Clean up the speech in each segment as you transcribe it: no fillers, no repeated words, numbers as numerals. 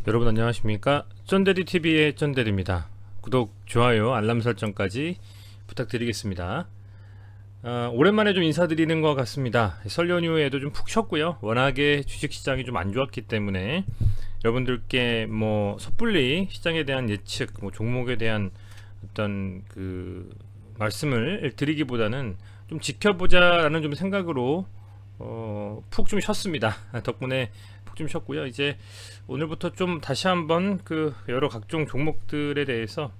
여러분 안녕하십니까? 쩐데리TV의 쩐데리입니다. 구독, 좋아요, 알람 설정까지 부탁드리겠습니다. 오랜만에 좀 인사드리는 것 같습니다. 설 연휴에도 좀 푹 쉬었고요. 워낙에 주식시장이 좀 안 좋았기 때문에 여러분들께 뭐 섣불리 시장에 대한 예측, 뭐 종목에 대한 어떤 그 말씀을 드리기보다는 좀 지켜보자라는 좀 생각으로 푹 좀 쉬었습니다. 덕분에 푹 좀 쉬었고요. 이제 오늘부터 좀 다시 한번 그 여러 각종 종목들에 대해서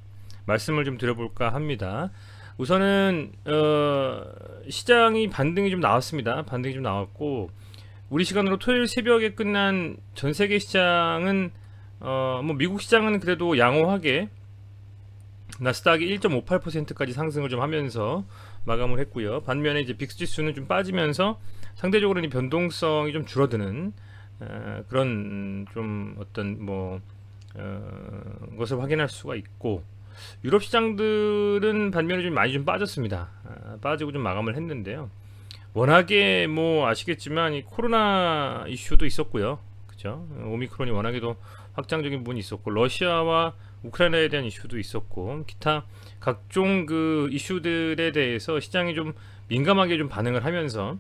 말씀을 좀 드려볼까 합니다. 우선은 시장이 반등이 좀 나왔습니다. 반등이 좀 나왔고 우리 시간으로 토요일 새벽에 끝난 전 세계 시장은 뭐 미국 시장은 그래도 양호하게 나스닥이 1.58%까지 상승을 좀 하면서 마감을 했고요. 반면에 이제 빅스 지수는 좀 빠지면서 상대적으로 이 변동성이 좀 줄어드는 그런 좀 어떤 뭐 것을 확인할 수가 있고, 유럽 시장들은 반면에 좀 많이 좀 빠졌습니다. 빠지고 좀 마감을 했는데요. 워낙에 뭐 아시겠지만 이 코로나 이슈도 있었고요. 그죠? 오미크론이 워낙에도 확장적인 부분이 있었고, 러시아와 우크라이나에 대한 이슈도 있었고, 기타 각종 그 이슈들에 대해서 시장이 좀 민감하게 좀 반응을 하면서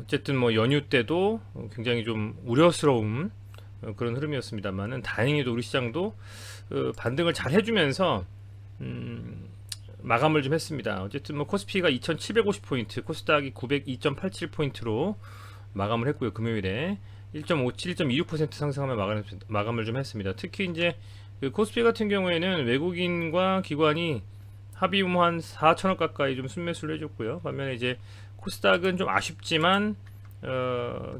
어쨌든 뭐 연휴 때도 굉장히 좀 우려스러운 그런 흐름이었습니다만은, 다행히도 우리 시장도 반등을 잘 해주면서 마감을 좀 했습니다. 어쨌든 뭐 코스피가 2,750포인트, 코스닥이 902.87포인트로 마감을 했고요. 금요일에 1.57, 1.26% 상승하며 마감을 좀 했습니다. 특히 이제 그 코스피 같은 경우에는 외국인과 기관이 합의 한 4천억 가까이 좀 순매수를 해줬고요. 반면에 이제 코스닥은 좀 아쉽지만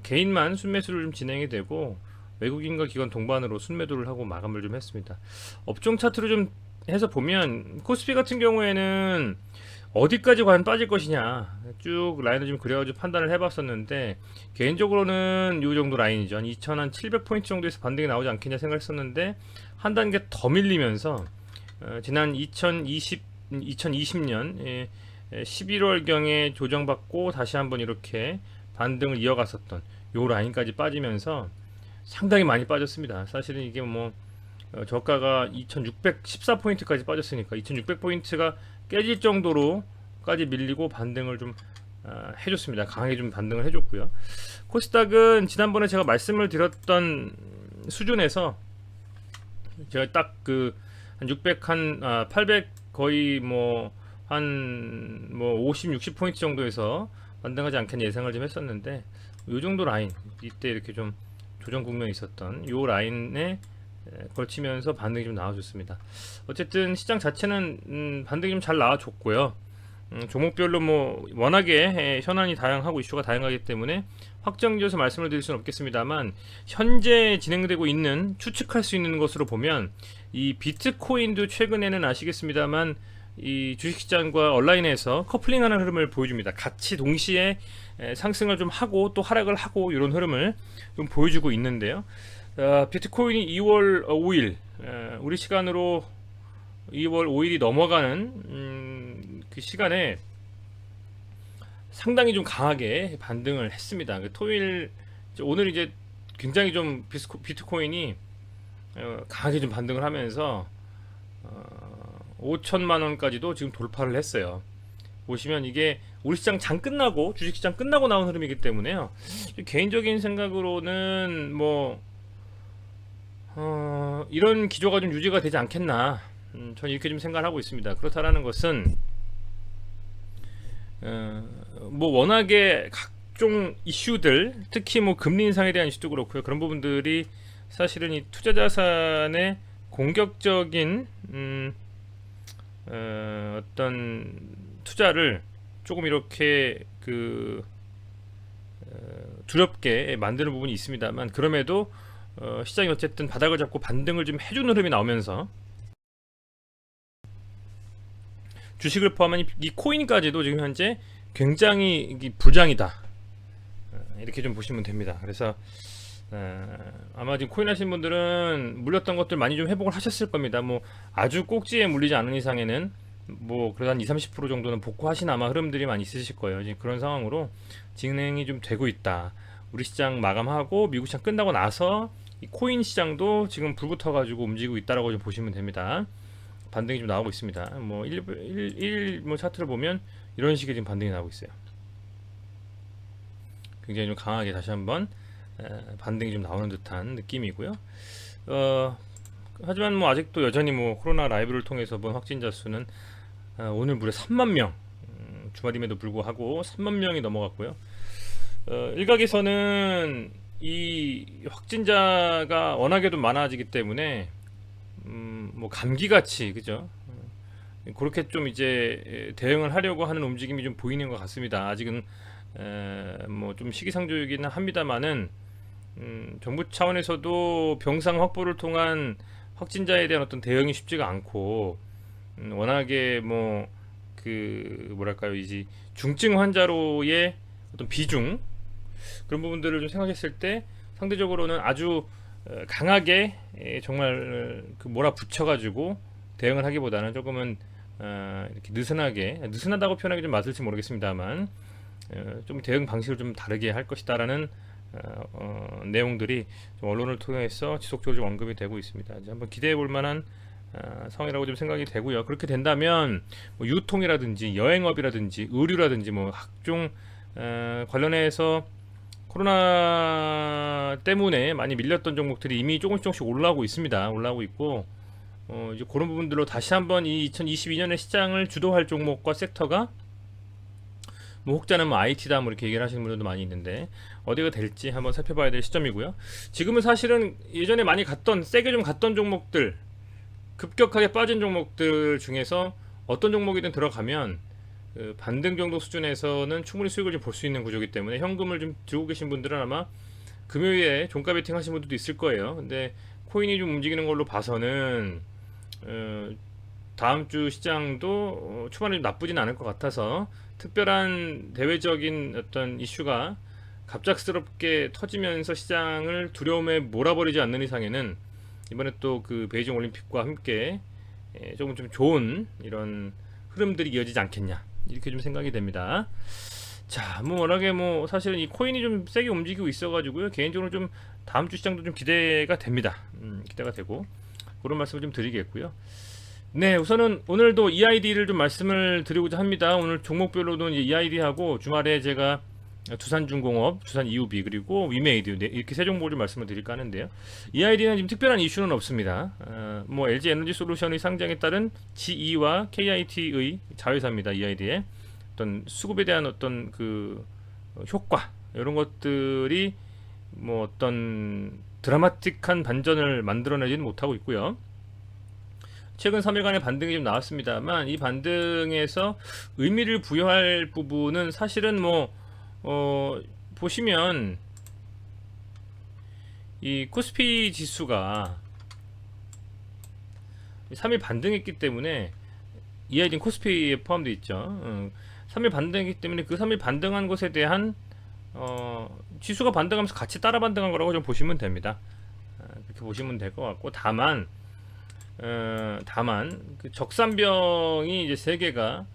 개인만 순매수를 좀 진행이 되고 외국인과 기관 동반으로 순매도를 하고 마감을 좀 했습니다. 업종 차트로 좀 해서 보면 코스피 같은 경우에는 어디까지 과연 빠질 것이냐 쭉 라인을 좀 그려가지고 판단을 해봤었는데, 개인적으로는 이 정도 라인이죠. 한 2,700포인트 정도에서 반등이 나오지 않겠냐 생각했었는데 한 단계 더 밀리면서 지난 2020년 11월경에 조정받고 다시 한번 이렇게 반등을 이어갔었던 요 라인까지 빠지면서 상당히 많이 빠졌습니다. 사실은 이게 뭐 저가가 2614포인트까지 빠졌으니까 2600포인트가 깨질 정도로까지 밀리고 반등을 좀 해줬습니다. 강하게 좀 반등을 해줬고요. 코스닥은 지난번에 제가 말씀을 드렸던 수준에서 제가 딱 그 한 600, 한 800 거의 뭐 50, 60포인트 정도에서 반등하지 않겠냐 예상을 좀 했었는데, 이 정도 라인, 이때 이렇게 좀 조정 국면이 있었던 이 라인에 걸치면서 반등이 좀 나와줬습니다. 어쨌든 시장 자체는 반등이 좀 잘 나와줬고요. 종목별로 뭐 워낙에 현안이 다양하고 이슈가 다양하기 때문에 확정지어서 말씀을 드릴 수는 없겠습니다만, 현재 진행되고 있는 추측할 수 있는 것으로 보면 이 비트코인도 최근에는 아시겠습니다만 이 주식시장과 온라인에서 커플링하는 흐름을 보여줍니다. 같이 동시에 상승을 좀 하고 또 하락을 하고 이런 흐름을 좀 보여주고 있는데요. 비트코인이 2월 5일 우리 시간으로 2월 5일이 넘어가는 그 시간에 상당히 좀 강하게 반등을 했습니다. 토요일 오늘 이제 굉장히 좀 비트코인이 강하게 좀 반등을 하면서 5천만 원까지도 지금 돌파를 했어요. 보시면 이게 우리 시장 장 끝나고 주식시장 끝나고 나온 흐름이기 때문에요. 개인적인 생각으로는 뭐 이런 기조가 좀 유지가 되지 않겠나, 저는 이렇게 좀 생각을 하고 있습니다. 그렇다라는 것은 뭐 워낙에 각종 이슈들, 특히 뭐 금리 인상에 대한 이슈도 그렇고요. 그런 부분들이 사실은 이 투자 자산의 공격적인 어떤 투자를 조금 이렇게 그 두렵게 만드는 부분이 있습니다만, 그럼에도 시장이 어쨌든 바닥을 잡고 반등을 좀 해주는 흐름이 나오면서 주식을 포함한 이 코인까지도 지금 현재 굉장히 부장이다, 이렇게 좀 보시면 됩니다. 그래서 아마 지금 코인 하신 분들은 물렸던 것들 많이 좀 회복을 하셨을 겁니다. 뭐 아주 꼭지에 물리지 않은 이상에는 뭐 그래도 한 20, 30% 정도는 복구하신 아마 흐름들이 많이 있으실 거예요. 지금 그런 상황으로 진행이 좀 되고 있다. 우리 시장 마감하고 미국 시장 끝나고 나서 이 코인 시장도 지금 불 붙어가지고 움직이고 있다라고 좀 보시면 됩니다. 반등이 좀 나오고 있습니다. 뭐 뭐 차트를 보면 이런 식의 지금 반등이 나오고 있어요. 굉장히 좀 강하게 다시 한번 반등이 좀 나오는 듯한 느낌이고요. 하지만 뭐 아직도 여전히 뭐 코로나 라이브를 통해서 본 확진자 수는 오늘 무려 3만 명, 주말임에도 불구하고 3만 명이 넘어갔고요. 일각에서는 이 확진자가 워낙에도 많아지기 때문에 뭐 감기같이, 그죠? 그렇게 좀 이제 대응을 하려고 하는 움직임이 좀 보이는 것 같습니다. 아직은 뭐 좀 시기상조이기는 합니다만은 정부 차원에서도 병상 확보를 통한 확진자에 대한 어떤 대응이 쉽지가 않고 워낙에 뭐 그 뭐랄까요, 이제 중증 환자로의 어떤 비중, 그런 부분들을 좀 생각했을 때 상대적으로는 아주 강하게 정말 그 몰아붙여가지고 대응을 하기보다는 조금은 이렇게 느슨하다고 표현하기 좀 맞을지 모르겠습니다만 좀 대응 방식을 좀 다르게 할 것이다라는 내용들이 좀 언론을 통해서 지속적으로 좀 언급이 되고 있습니다. 이제 한번 기대해 볼 만한 상황이라고 좀 생각이 되고요. 그렇게 된다면 뭐 유통이라든지 여행업이라든지 의류라든지 뭐 각종 관련해서 코로나 때문에 많이 밀렸던 종목들이 이미 조금씩 올라오고 있습니다. 올라오고 있고 이제 그런 부분들로 다시 한번 이 2022년의 시장을 주도할 종목과 섹터가 뭐 혹자는 뭐 IT다 뭐 이렇게 얘기를 하시는 분들도 많이 있는데 어디가 될지 한번 살펴봐야 될 시점이고요. 지금은 사실은 예전에 많이 갔던 세게 좀 갔던 종목들, 급격하게 빠진 종목들 중에서 어떤 종목이든 들어가면 그 반등 정도 수준에서는 충분히 수익을 좀 볼 수 있는 구조이기 때문에 현금을 좀 들고 계신 분들은 아마 금요일에 종가 베팅 하신 분들도 있을 거예요. 근데 코인이 좀 움직이는 걸로 봐서는 다음 주 시장도 초반에 좀 나쁘진 않을 것 같아서 특별한 대외적인 어떤 이슈가 갑작스럽게 터지면서 시장을 두려움에 몰아버리지 않는 이상에는 이번에 또 그 베이징 올림픽과 함께 조금 좀 좋은 이런 흐름들이 이어지지 않겠냐, 이렇게 좀 생각이 됩니다. 자, 뭐 워낙에 뭐 사실은 이 코인이 좀 세게 움직이고 있어가지고요. 개인적으로 좀 다음 주 시장도 좀 기대가 됩니다. 기대가 되고 그런 말씀을 좀 드리겠고요. 네, 우선은 오늘도 EID를 좀 말씀을 드리고자 합니다. 오늘 종목별로는 EID하고 주말에 제가 두산중공업, 두산이유비 그리고 위메이드 이렇게 세 종목을 좀 말씀을 드릴까 하는데요. EID는 지금 특별한 이슈는 없습니다. 뭐 LG 에너지 솔루션의 상장에 따른 GE와 KIT의 자회사입니다. EID의 어떤 수급에 대한 어떤 그 효과, 이런 것들이 뭐 어떤 드라마틱한 반전을 만들어내지는 못하고 있고요. 최근 3일간의 반등이 좀 나왔습니다만 이 반등에서 의미를 부여할 부분은 사실은 뭐 보시면 이 코스피 지수가 3일 반등했기 때문에 EID는 코스피에 포함되어 있죠. 3일 반등했기 때문에 그 3일 반등한 것에 대한 지수가 반등하면서 같이 따라 반등한 거라고 좀 보시면 됩니다. 그렇게 보시면 될 것 같고, 다만 그 적산병이 이제 세 개가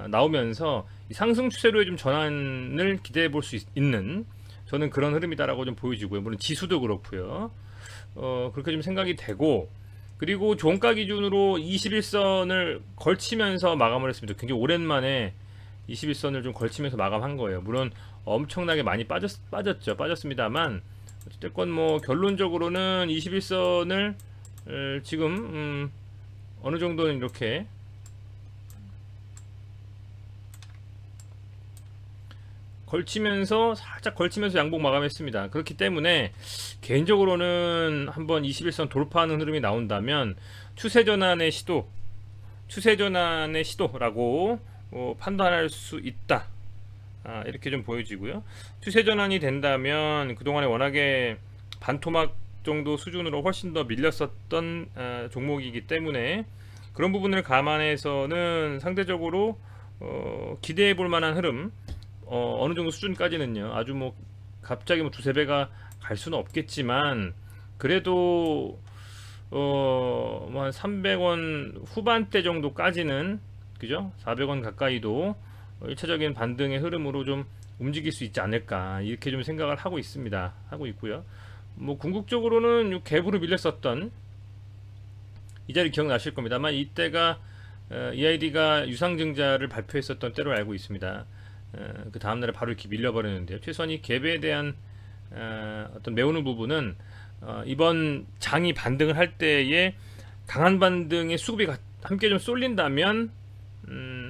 나오면서 이 상승 추세로의 좀 전환을 기대해 볼 수 있는, 저는 그런 흐름이다라고 좀 보여지고요. 물론 지수도 그렇고요. 그렇게 좀 생각이 되고, 그리고 종가 기준으로 21선을 걸치면서 마감을 했습니다. 굉장히 오랜만에 21선을 좀 걸치면서 마감한 거예요. 물론 엄청나게 많이 빠졌습니다만 어쨌든 뭐 결론적으로는 21선을 지금 어느 정도는 이렇게 살짝 걸치면서 양봉 마감했습니다. 그렇기 때문에 개인적으로는 한번 21선 돌파하는 흐름이 나온다면 추세 전환의 시도라고 판단할 수 있다. 이렇게 좀 보여지고요. 추세 전환이 된다면 그동안에 워낙에 반토막 정도 수준으로 훨씬 더 밀렸었던 종목이기 때문에 그런 부분을 감안해서는 상대적으로 기대해 볼 만한 흐름, 어느 정도 수준까지는요, 아주 뭐 갑자기 뭐 두세 배가 갈 수는 없겠지만 그래도 뭐 한 300원 후반대 정도까지는, 그죠? 400원 가까이도 일차적인 반등의 흐름으로 좀 움직일 수 있지 않을까 이렇게 좀 생각을 하고 있습니다. 하고 있고요. 뭐 궁극적으로는 요 갭으로 밀렸었던 이 자리 기억나실 겁니다. 아마 이때가 EID가 유상증자를 발표했었던 때로 알고 있습니다. 그 다음날에 바로 이렇게 밀려버렸는데요. 최소한 이 갭에 대한 어떤 메우는 부분은 이번 장이 반등을 할 때에 강한 반등의 수급이 함께 좀 쏠린다면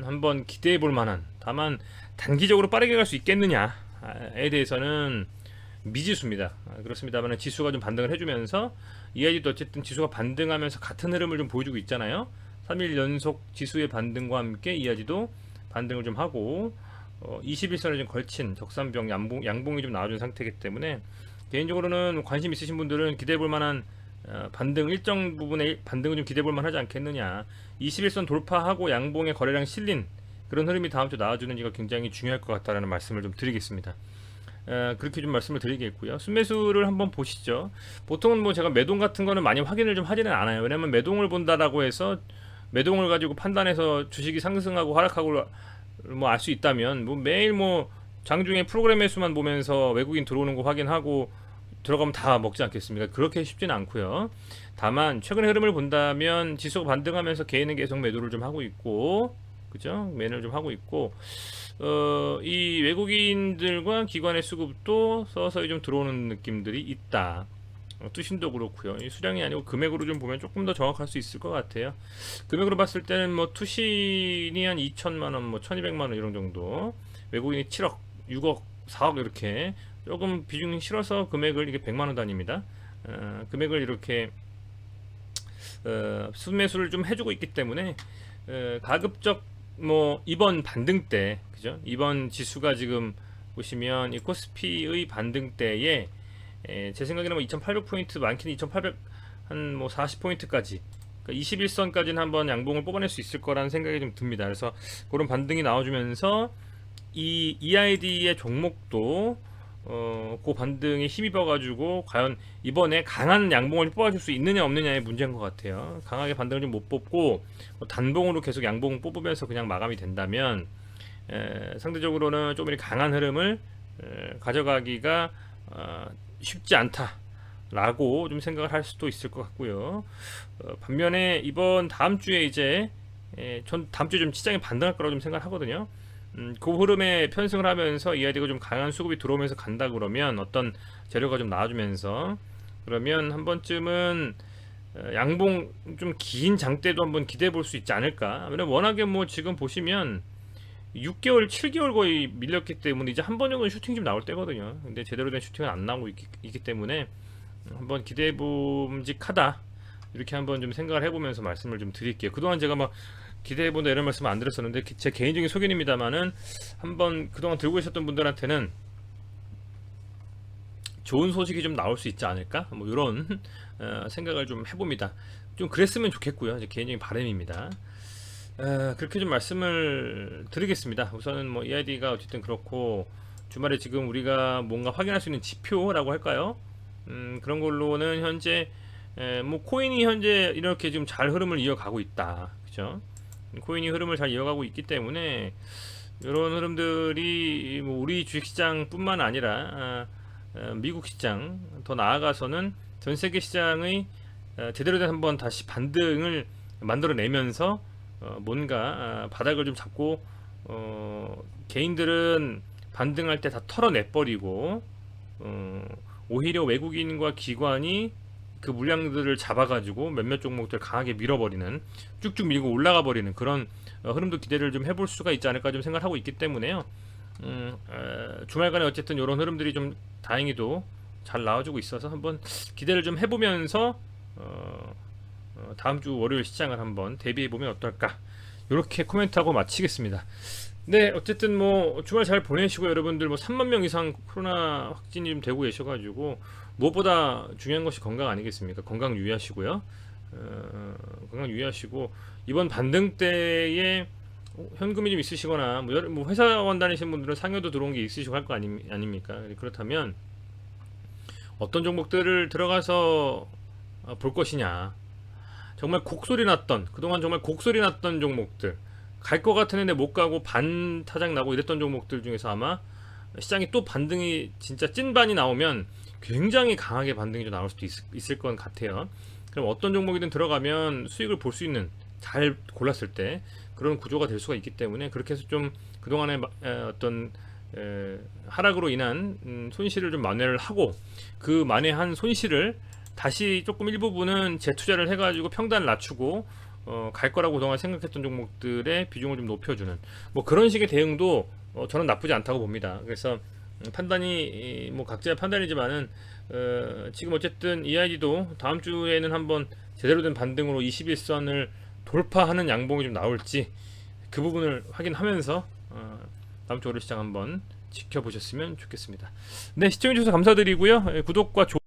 한번 기대해 볼 만한, 다만 단기적으로 빠르게 갈 수 있겠느냐에 대해서는 미지수입니다. 그렇습니다만 지수가 좀 반등을 해주면서 EID도 어쨌든 지수가 반등하면서 같은 흐름을 좀 보여주고 있잖아요. 3일 연속 지수의 반등과 함께 EID도 반등을 좀 하고 21선을 좀 걸친 적산병 양봉이 좀 나와준 상태이기 때문에 개인적으로는 관심 있으신 분들은 기대해 볼 만한 반등, 일정 부분의 반등을 좀 기대해 볼 만하지 않겠느냐. 21선 돌파하고 양봉의 거래량 실린 그런 흐름이 다음 주 나와주는지가 굉장히 중요할 것 같다라는 말씀을 좀 드리겠습니다. 그렇게 좀 말씀을 드리겠고요. 순매수를 한번 보시죠. 보통은 뭐 제가 매동 같은 거는 많이 확인을 좀 하지는 않아요. 왜냐면 매동을 본다라고 해서 매동을 가지고 판단해서 주식이 상승하고 하락하고 뭐 알 수 있다면 뭐 매일 뭐 장중에 프로그램 매수만 보면서 외국인 들어오는 거 확인하고 들어가면 다 먹지 않겠습니까? 그렇게 쉽지는 않고요. 다만 최근의 흐름을 본다면 지수가 반등하면서 개인은 계속 매도를 좀 하고 있고, 그죠? 매매를 좀 하고 있고, 이 외국인들과 기관의 수급도 서서히 좀 들어오는 느낌들이 있다. 투신도 그렇고요. 이 수량이 아니고 금액으로 좀 보면 조금 더 정확할 수 있을 것 같아요. 금액으로 봤을 때는 뭐 투신이 한 2천만 원, 뭐 1,200만 원 이런 정도, 외국인이 7억, 6억, 4억 이렇게 조금 비중이 실어서 금액을 이게 100만 원 단위입니다. 금액을 이렇게 순매수를 좀 해주고 있기 때문에 가급적 뭐 이번 반등 때, 그죠? 이번 지수가 지금 보시면 이 코스피의 반등 때에 제 생각에는 뭐 2,800포인트, 많게는 2,800 한 뭐 40포인트까지, 그러니까 21선까지는 한번 양봉을 뽑아낼 수 있을 거라는 생각이 좀 듭니다. 그래서 그런 반등이 나와주면서 이 EID의 종목도 그 반등에 힘입어 가지고 과연 이번에 강한 양봉을 뽑아줄 수 있느냐 없느냐의 문제인 것 같아요. 강하게 반등을 좀 못 뽑고 단봉으로 계속 양봉을 뽑으면서 그냥 마감이 된다면 상대적으로는 좀 이렇게 강한 흐름을 가져가기가 쉽지 않다라고 좀 생각을 할 수도 있을 것 같고요. 반면에 이번 다음 주에 이제 전 다음 주에 좀 시장이 반등할 거라고 좀 생각을 하거든요. 그 흐름에 편승을 하면서 EID가 좀 강한 수급이 들어오면서 간다 그러면 어떤 재료가 좀 나와주면서 그러면 한 번쯤은 양봉 좀 긴 장대도 한번 기대해 볼 수 있지 않을까. 왜냐면 워낙에 뭐 지금 보시면 6개월, 7개월 거의 밀렸기 때문에 이제 한 번 정도 슈팅 좀 나올 때거든요. 근데 제대로 된 슈팅은 안 나오고 있기 때문에 한번 기대해 봄직하다 이렇게 한번 좀 생각을 해보면서 말씀을 좀 드릴게요. 그동안 제가 막 기대해본다 이런 말씀 안 드렸었는데 제 개인적인 소견입니다만은 한번 그동안 들고 계셨던 분들한테는 좋은 소식이 좀 나올 수 있지 않을까 뭐 이런 생각을 좀 해봅니다. 좀 그랬으면 좋겠고요. 제 개인적인 바람입니다. 그렇게 좀 말씀을 드리겠습니다. 우선은 뭐 EID가 어쨌든 그렇고 주말에 지금 우리가 뭔가 확인할 수 있는 지표라고 할까요? 그런 걸로는 현재 뭐 코인이 현재 이렇게 지금 잘 흐름을 이어가고 있다. 그죠? 코인이 흐름을 잘 이어가고 있기 때문에 이런 흐름들이 뭐 우리 주식시장뿐만 아니라 미국 시장 더 나아가서는 전 세계 시장의 제대로 된 한번 다시 반등을 만들어내면서 뭔가 바닥을 좀 잡고 개인들은 반등할 때 다 털어내버리고 오히려 외국인과 기관이 그 물량들을 잡아가지고 몇몇 종목들 강하게 밀어버리는, 쭉쭉 밀고 올라가 버리는 그런 흐름도 기대를 좀 해볼 수가 있지 않을까 좀 생각하고 있기 때문에요. 주말간에 어쨌든 이런 흐름들이 좀 다행히도 잘 나와주고 있어서 한번 기대를 좀 해보면서 다음 주 월요일 시장을 한번 대비해보면 어떨까, 이렇게 코멘트하고 마치겠습니다. 네, 어쨌든 뭐 주말 잘 보내시고 여러분들 뭐 3만 명 이상 코로나 확진이 좀 되고 계셔가지고 무엇보다 중요한 것이 건강 아니겠습니까? 건강 유의하시고요. 건강 유의하시고 이번 반등 때에 현금이 좀 있으시거나 뭐 회사원 다니시는 분들은 상여도 들어온 게 있으시고 할 거 아닙니까? 그렇다면 어떤 종목들을 들어가서 볼 것이냐. 정말 곡소리 났던, 그동안 정말 곡소리 났던 종목들, 갈 것 같은 애인데 못 가고 반 타작 나고 이랬던 종목들 중에서 아마 시장이 또 반등이 진짜 찐반이 나오면 굉장히 강하게 반등이 좀 나올 수도 있을 것 같아요. 그럼 어떤 종목이든 들어가면 수익을 볼 수 있는, 잘 골랐을 때 그런 구조가 될 수가 있기 때문에, 그렇게 해서 좀 그동안의 어떤 하락으로 인한 손실을 좀 만회를 하고, 그 만회한 손실을 다시 조금 일부분은 재투자를 해가지고 평단을 낮추고 갈 거라고 그동안 생각했던 종목들의 비중을 좀 높여주는, 뭐 그런 식의 대응도 저는 나쁘지 않다고 봅니다. 그래서 판단이 뭐 각자의 판단이지만은 지금 어쨌든 EID도 다음 주에는 한번 제대로 된 반등으로 21선을 돌파하는 양봉이 좀 나올지 그 부분을 확인하면서 다음 주 월요 시장 한번 지켜보셨으면 좋겠습니다. 네, 시청해주셔서 감사드리고요. 구독과 좋아요